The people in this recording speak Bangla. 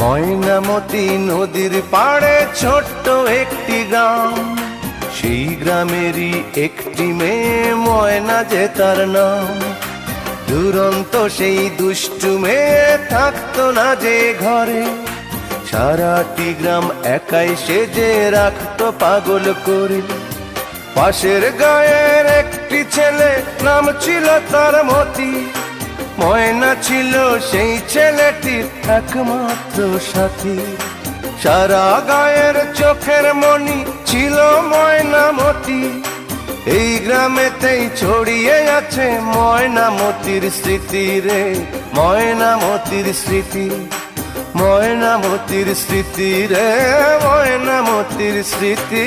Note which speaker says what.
Speaker 1: ময়নামতি নদীর পাড়ে ছোট্ট একটি গ্রাম, সেই গ্রামেরই একটি মেয়ে ময়না যে তার নাম। দুরন্ত সেই দুষ্টু মেয়ে থাকতো না যে ঘরে, সারাটি গ্রাম একাই সেজে রাখতো পাগল করে। পাশের গায়ের একটি ছেলে, নাম ছিল তার মতি। ময়না ছিল সেই ছেলেটির একমাত্র সাথী। সারা গায়ের চোখের মনি ছিল ময়নামতি। এই গ্রামেতেই ছড়িয়ে আছে ময়নামতির স্মৃতি রে, ময়নামতির স্মৃতি, ময়নামতির স্মৃতি রে, ময়নামতির স্মৃতি।